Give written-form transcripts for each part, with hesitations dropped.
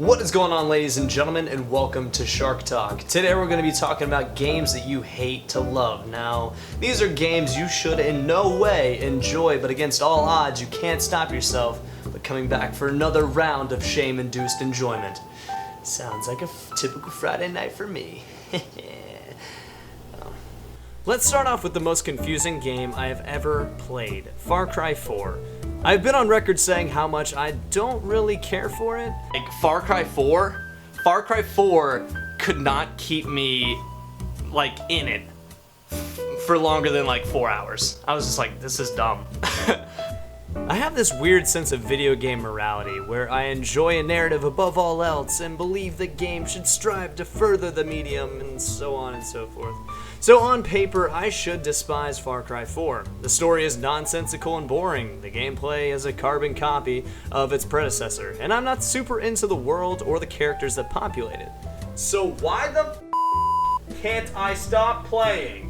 What is going on, ladies and gentlemen, and welcome to Shark Talk. Today we're going to be talking about games that you hate to love. Now, these are games you should in no way enjoy, but against all odds, you can't stop yourself but coming back for another round of shame-induced enjoyment. Sounds like a typical Friday night for me. Let's start off with the most confusing game I have ever played, Far Cry 4. I've been on record saying how much I don't really care for it. Like, Far Cry 4 could not keep me, like, in it for longer than, like, 4 hours. I was just like, this is dumb. I have this weird sense of video game morality where I enjoy a narrative above all else and believe that games should strive to further the medium and so on and so forth. So on paper, I should despise Far Cry 4. The story is nonsensical and boring, the gameplay is a carbon copy of its predecessor, and I'm not super into the world or the characters that populate it. So why the can't I stop playing?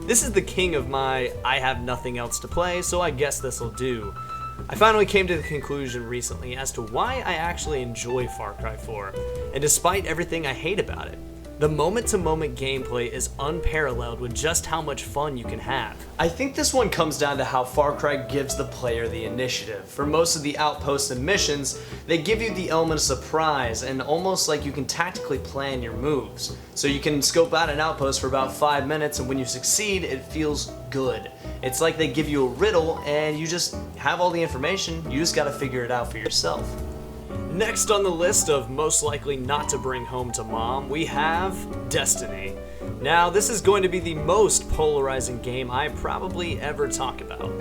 This is the king of my I have nothing else to play, so I guess this'll do. I finally came to the conclusion recently as to why I actually enjoy Far Cry 4, and despite everything I hate about it, the moment-to-moment gameplay is unparalleled with just how much fun you can have. I think this one comes down to how Far Cry gives the player the initiative. For most of the outposts and missions, they give you the element of surprise and almost like you can tactically plan your moves. So you can scope out an outpost for about 5 minutes, and when you succeed, it feels good. It's like they give you a riddle and you just have all the information, you just gotta figure it out for yourself. Next on the list of most likely not to bring home to mom, we have Destiny. Now, this is going to be the most polarizing game I probably ever talk about.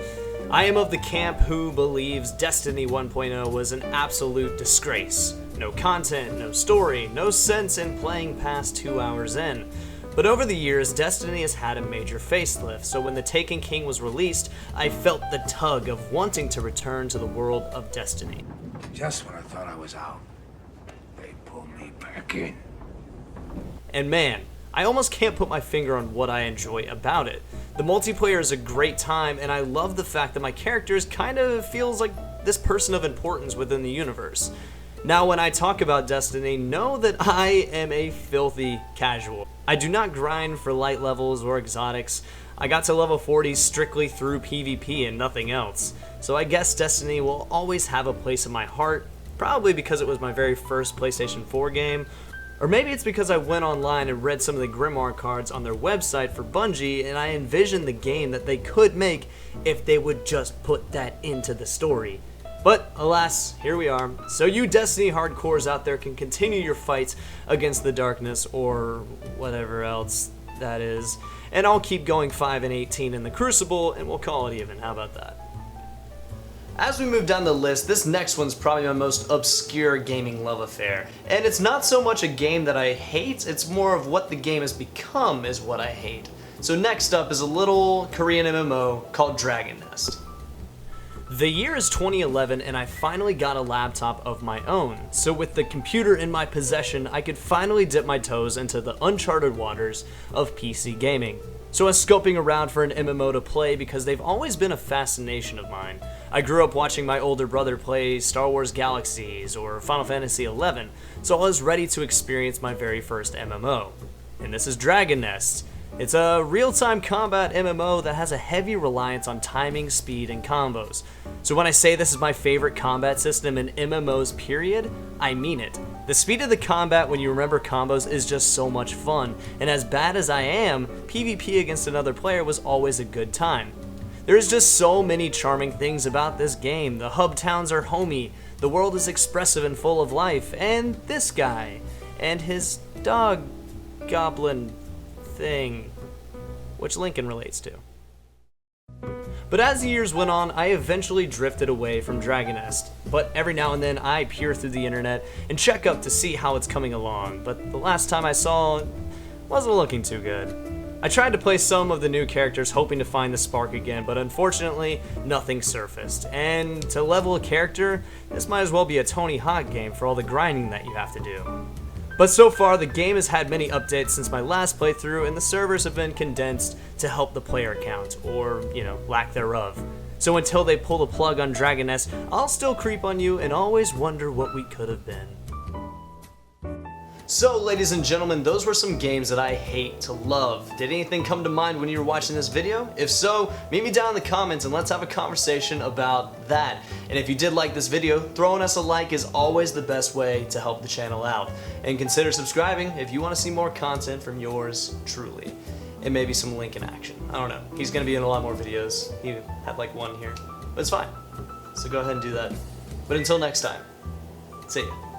I am of the camp who believes Destiny 1.0 was an absolute disgrace. No content, no story, no sense in playing past 2 hours in. But over the years, Destiny has had a major facelift, so when The Taken King was released, I felt the tug of wanting to return to the world of Destiny. Just when I thought I was out, they pulled me back in. And man, I almost can't put my finger on what I enjoy about it. The multiplayer is a great time, and I love the fact that my characters kind of feels like this person of importance within the universe. Now, when I talk about Destiny, know that I am a filthy casual. I do not grind for light levels or exotics. I got to level 40 strictly through PvP and nothing else. So I guess Destiny will always have a place in my heart, probably because it was my very first PlayStation 4 game, or maybe it's because I went online and read some of the Grimoire cards on their website for Bungie, and I envisioned the game that they could make if they would just put that into the story. But alas, here we are. So you Destiny hardcores out there can continue your fights against the darkness or whatever else that is, and I'll keep going 5 and 18 in the Crucible, and we'll call it even. How about that? As we move down the list, this next one's probably my most obscure gaming love affair. And it's not so much a game that I hate, it's more of what the game has become is what I hate. So next up is a little Korean MMO called Dragon Nest. The year is 2011 and I finally got a laptop of my own, so with the computer in my possession, I could finally dip my toes into the uncharted waters of PC gaming. So I was scoping around for an MMO to play because they've always been a fascination of mine. I grew up watching my older brother play Star Wars Galaxies or Final Fantasy XI, so I was ready to experience my very first MMO. And this is Dragon Nest. It's a real-time combat MMO that has a heavy reliance on timing, speed, and combos. So when I say this is my favorite combat system in MMOs period, I mean it. The speed of the combat when you remember combos is just so much fun, and as bad as I am, PvP against another player was always a good time. There's just so many charming things about this game. The hub towns are homey, the world is expressive and full of life, and this guy, and his dog goblin thing, which Lincoln relates to. But as the years went on, I eventually drifted away from Dragon Nest, but every now and then I peer through the internet and check up to see how it's coming along, but the last time I saw it wasn't looking too good. I tried to play some of the new characters hoping to find the spark again, but unfortunately nothing surfaced, and to level a character, this might as well be a Tony Hawk game for all the grinding that you have to do. But so far, the game has had many updates since my last playthrough, and the servers have been condensed to help the player count, or, lack thereof. So until they pull the plug on Dragon Nest, I'll still creep on you and always wonder what we could have been. So, ladies and gentlemen, those were some games that I hate to love. Did anything come to mind when you were watching this video? If so, meet me down in the comments and let's have a conversation about that. And if you did like this video, throwing us a like is always the best way to help the channel out. And consider subscribing if you want to see more content from yours truly. And maybe some Link in action. I don't know. He's going to be in a lot more videos. He had like one here. But it's fine. So go ahead and do that. But until next time, see ya.